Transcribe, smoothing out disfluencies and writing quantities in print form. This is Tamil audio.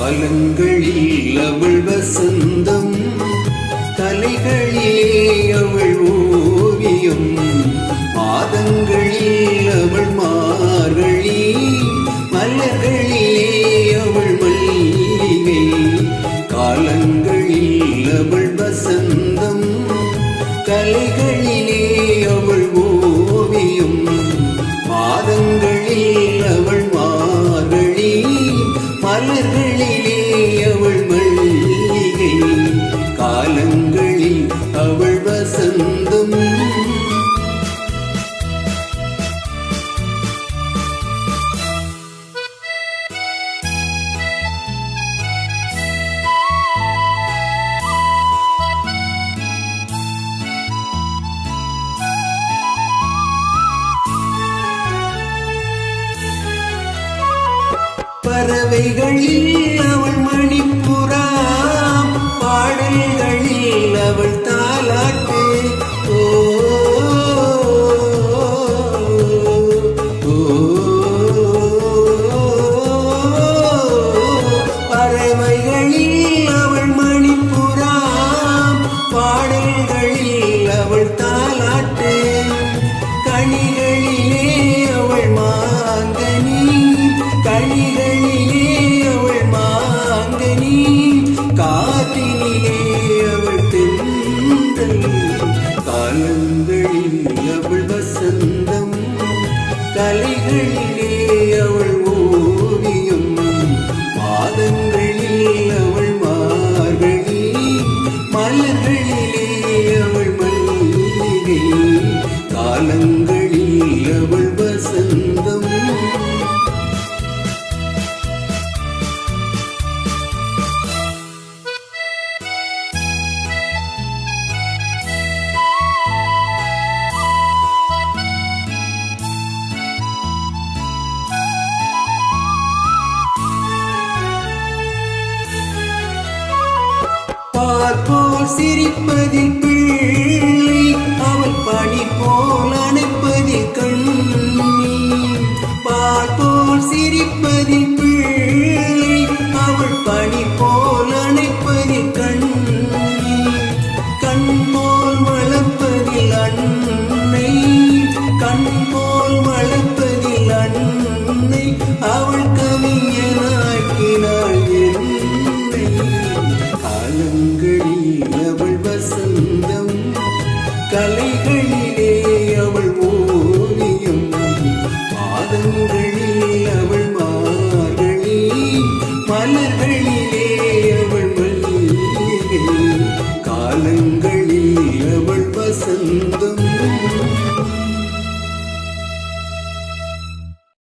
காலங்களில் அவள் வசந்தம், கலைகளிலே அவள் ஓவியம், மாதங்களில் அவள் மார்கழி, மலர்களிலே அவள் மல்லிகை. காலங்களில் அவள் வசந்தம், கலைகளிலே அவள் ஓவியம், மாதங்களில் அவள் மார்கழி, மலர்களிலே அவள் மல்லிகை. காலங்களில் அவள் வசந்தம். பறவைகளில் அவள் மணிப்புறா, பாடல்களில் அவள் தாலாட்டு. ஓ பறவைகளில் அவள் மணிப்புறா, பாடல்களில் அவள் தாலாட்டு. கனிகளிலே அவள் மாங்கனி, கனிகளிலே அவள் மாங்கனி, காற்றினிலே அவள் தென்றல். காலங்களில் அவள் வசந்தம், கலைகளிலே அவள் ஓவியம், மாதங்களில் அவள் மார்கழி, மலர்களிலே அவள் மல்லிகை. காலங்களில் அவள் வசந்தம். பார்ப்போர் சிரிப்பதில் பிள்ளை, அவள் பணி போ